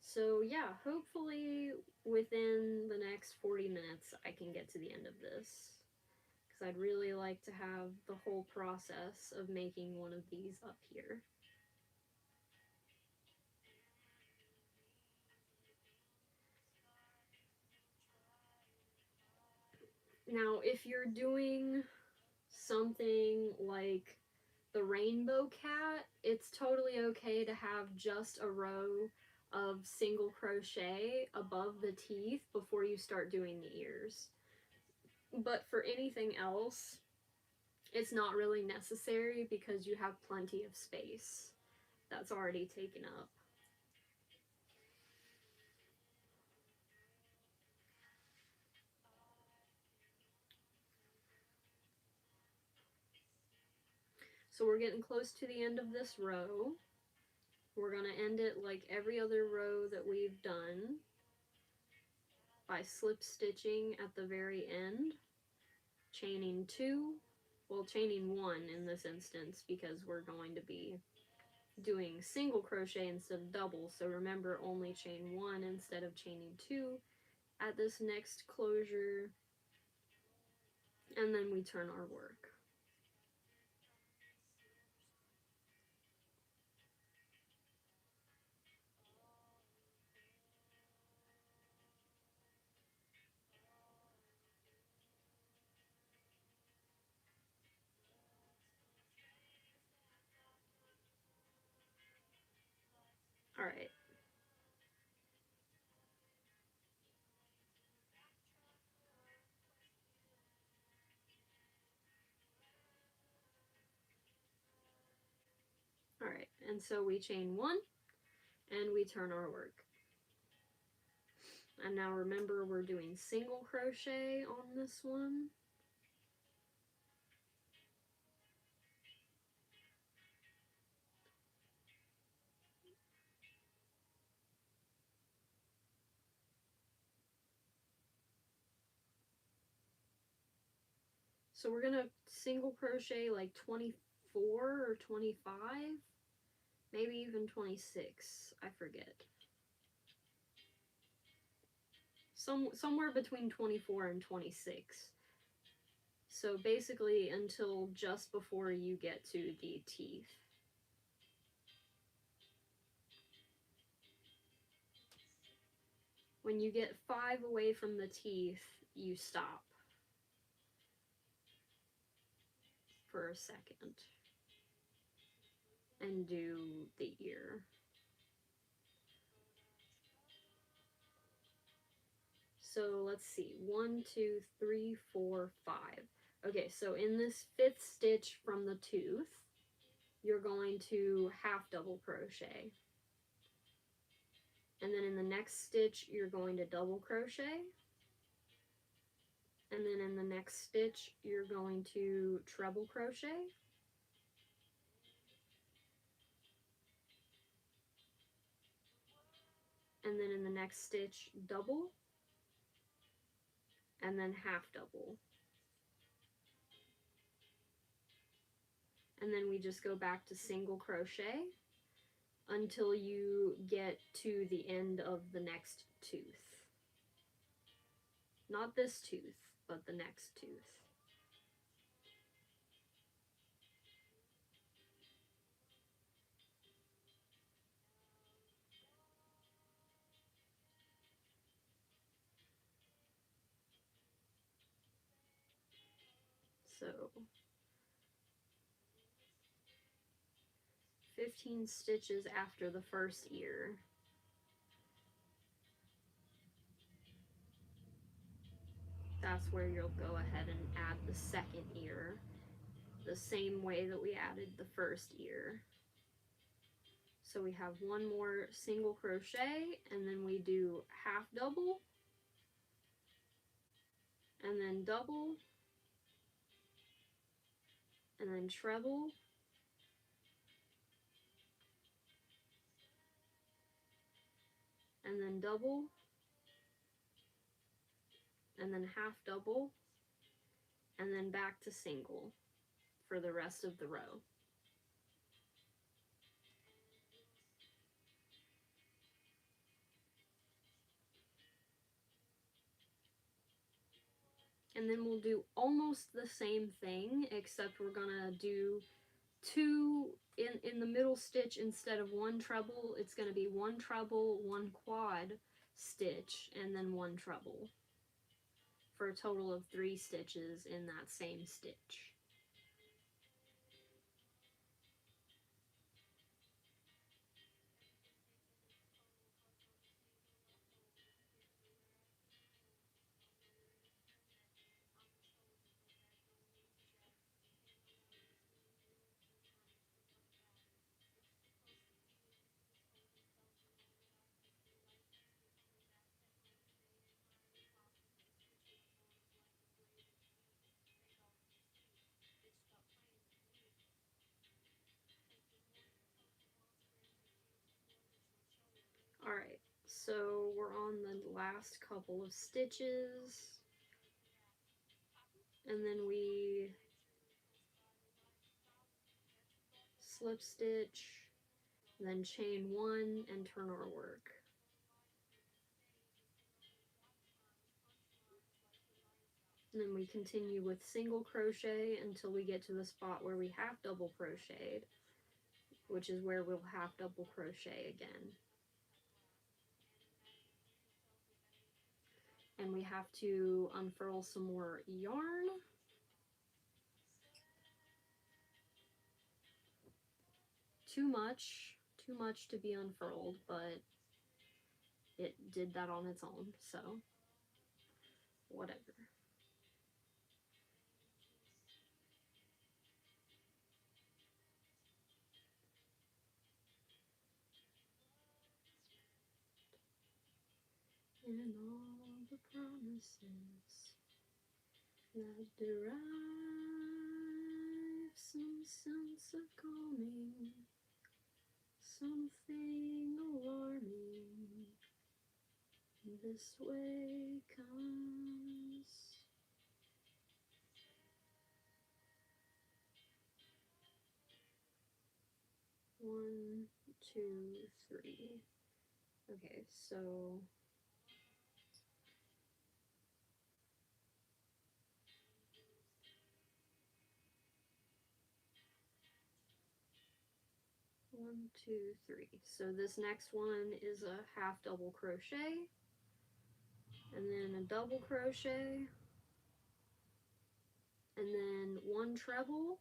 So yeah, hopefully within the next 40 minutes I can get to the end of this. Because I'd really like to have the whole process of making one of these up here. Now, if you're doing something like the rainbow cat, it's totally okay to have just a row of single crochet above the teeth before you start doing the ears. But for anything else, it's not really necessary because you have plenty of space that's already taken up. So we're getting close to the end of this row. We're going to end it like every other row that we've done by slip stitching at the very end, chaining 2, well, chaining 1 in this instance because we're going to be doing single crochet instead of double, so remember, only chain 1 instead of chaining 2 at this next closure, and then we turn our work. Alright. Alright, and so we chain 1, and we turn our work. And now remember, we're doing single crochet on this one. So we're gonna single crochet like 24 or 25, maybe even 26, I forget. Somewhere between 24 and 26. So basically until just before you get to the teeth. When you get 5 away from the teeth, you stop for a second and do the ear. So let's see, 1, 2, 3, 4, 5. Okay, so in this 5th stitch from the tooth, you're going to half double crochet. And then in the next stitch, you're going to double crochet. And then in the next stitch, you're going to treble crochet. And then in the next stitch, double, and then half double. And then we just go back to single crochet until you get to the end of the next tooth. Not this tooth, but the next tooth. So 15 stitches after the first ear. That's where you'll go ahead and add the second ear, the same way that we added the first ear. So we have one more single crochet, and then we do half double, and then double, and then treble, and then double, and then half double, and then back to single for the rest of the row. And then we'll do almost the same thing, except we're gonna do two in the middle stitch. Instead of one treble, it's gonna be one treble, one quad stitch, and then one treble, for a total of 3 stitches in that same stitch. Alright, so we're on the last couple of stitches, and then we slip stitch, then chain 1 and turn our work. And then we continue with single crochet until we get to the spot where we half double crocheted, which is where we'll half double crochet again. And we have to unfurl some more yarn. Too much to be unfurled, but it did that on its own, so whatever. And all the promises that derive some sense of calming, something alarming, this way comes. One, two, three. Okay, so one, two, three. So this next one is a half double crochet, and then a double crochet, and then one treble,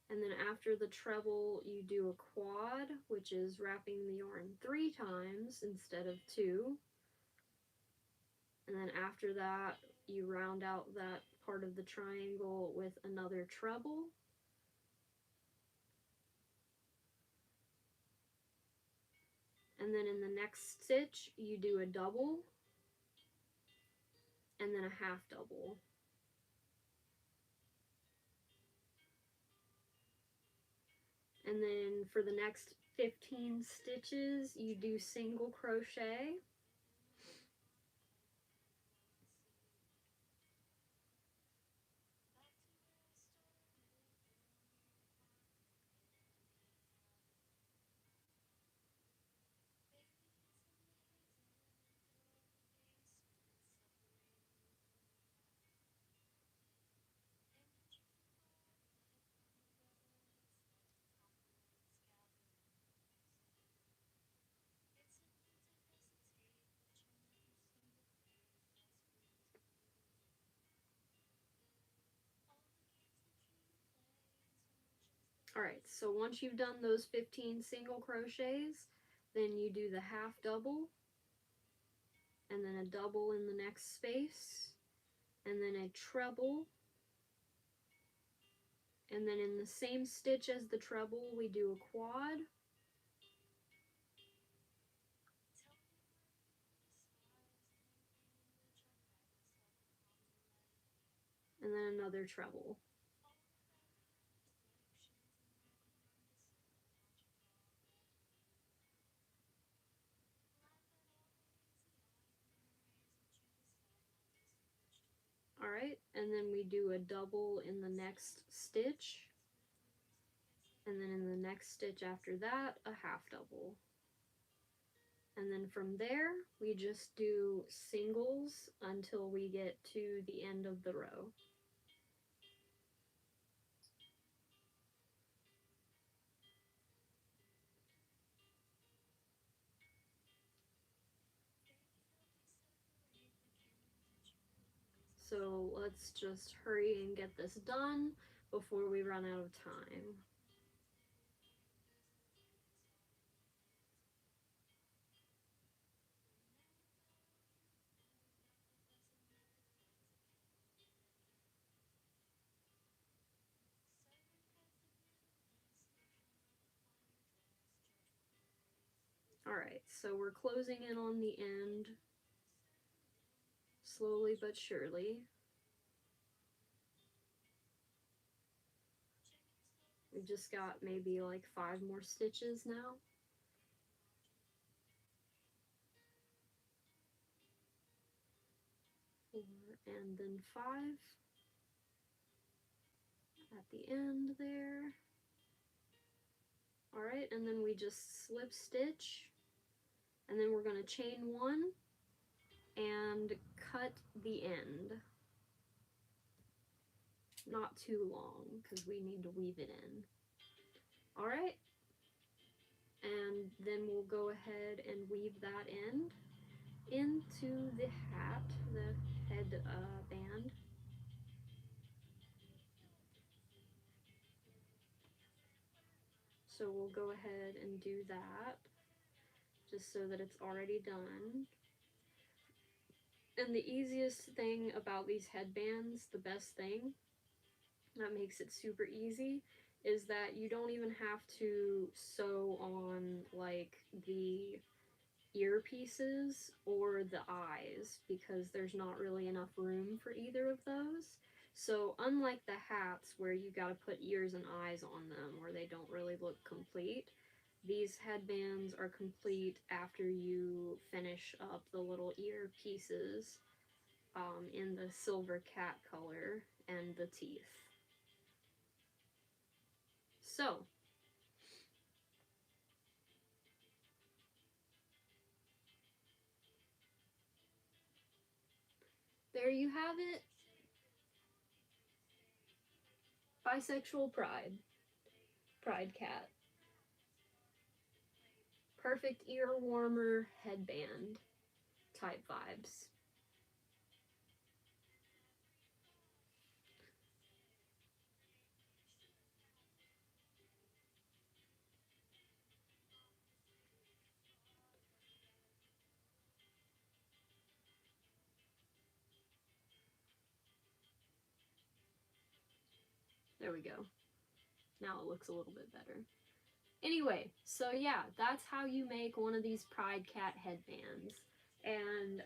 and then after the treble you do a quad, which is wrapping the yarn 3 times instead of 2, and then after that you round out that part of the triangle with another treble, And then in the next stitch, you do a double, and then a half double. And then for the next 15 stitches, you do single crochet. Alright, so once you've done those 15 single crochets, then you do the half double, and then a double in the next space, and then a treble, and then in the same stitch as the treble, we do a quad, and then another treble. Alright, and then we do a double in the next stitch, and then in the next stitch after that, a half double. And then from there, we just do singles until we get to the end of the row. So let's just hurry and get this done before we run out of time. Alright, so we're closing in on the end, slowly but surely. We just got maybe like 5 more stitches now. 4 and then 5 at the end there. Alright, and then we just slip stitch, and then we're going to chain 1 and cut the end. Not too long, because we need to weave it in. Alright, and then we'll go ahead and weave that end into the hat, the head band. So we'll go ahead and do that, just so that it's already done. And the easiest thing about these headbands, the best thing that makes it super easy, is that you don't even have to sew on like the earpieces or the eyes, because there's not really enough room for either of those. So unlike the hats where you gotta put ears and eyes on them or they don't really look complete, these headbands are complete after you finish up the little ear pieces in the silver cat color and the teeth. So, there you have it. Bisexual Pride. Pride Cat. Perfect ear warmer headband type vibes. There we go. Now it looks a little bit better. Anyway, so yeah, that's how you make one of these Pride Cat headbands. And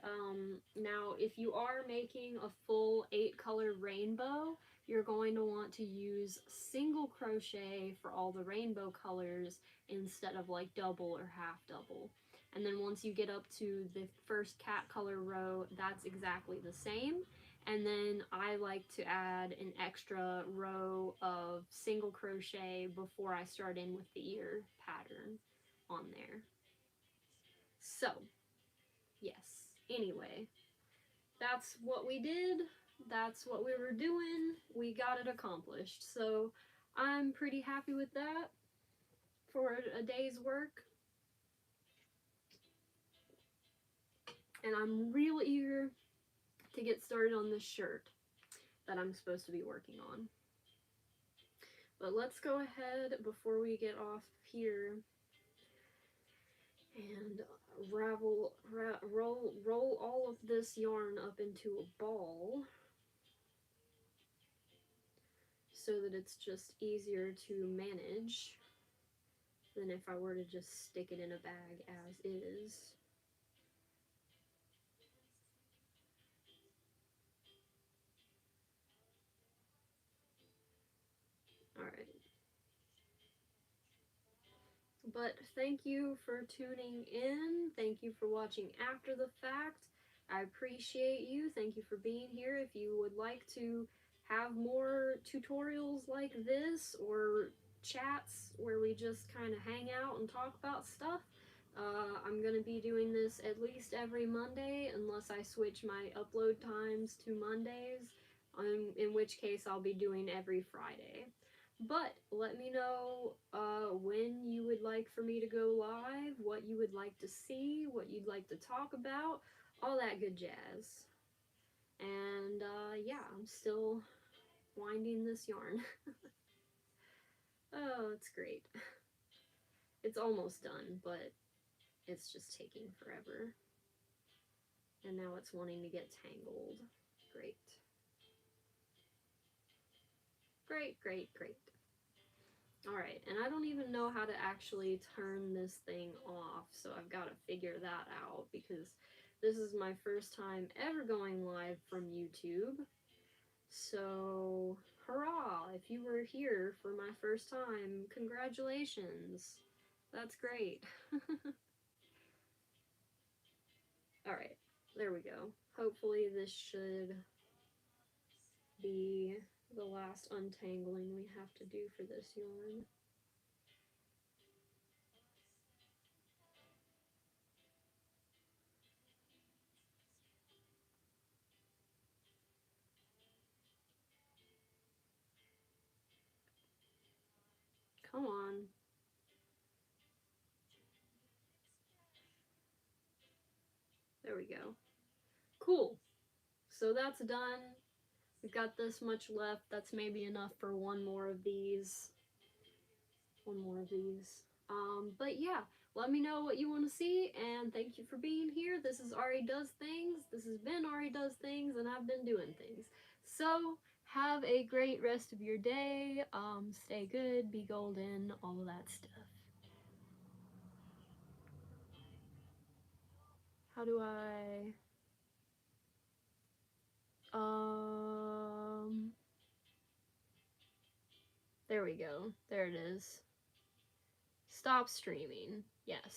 now, if you are making a full 8-color rainbow, you're going to want to use single crochet for all the rainbow colors instead of like double or half double. And then once you get up to the first cat color row, that's exactly the same. And then I like to add an extra row of single crochet before I start in with the ear pattern on there. So, yes, anyway, that's what we did. That's what we were doing. We got it accomplished. So, I'm pretty happy with that for a day's work. And I'm real eager to get started on this shirt that I'm supposed to be working on. But let's go ahead before we get off here and roll all of this yarn up into a ball so that it's just easier to manage than if I were to just stick it in a bag as is. Alright. But thank you for tuning in. Thank you for watching after the fact. I appreciate you. Thank you for being here. If you would like to have more tutorials like this or chats where we just kind of hang out and talk about stuff, I'm going to be doing this at least every Monday unless I switch my upload times to Mondays, in which case I'll be doing every Friday. But let me know when you would like for me to go live, what you would like to see, what you'd like to talk about, all that good jazz. And yeah, I'm still winding this yarn. Oh, it's great. It's almost done, but it's just taking forever. And now it's wanting to get tangled. Great. Great, great, great. Alright, and I don't even know how to actually turn this thing off, so I've got to figure that out because this is my first time ever going live from YouTube. So, hurrah! If you were here for my first time, congratulations! That's great. Alright, there we go. Hopefully this should be the last untangling we have to do for this yarn. Come on. There we go. Cool. So that's done. We've got this much left. That's maybe enough for one more of these. But yeah, let me know what you want to see, and thank you for being here. This is Ari Does Things. This has been Ari Does Things, and I've been doing things. So, have a great rest of your day. Stay good, be golden, all of that stuff. How do I... There we go. There it is. Stop streaming. Yes.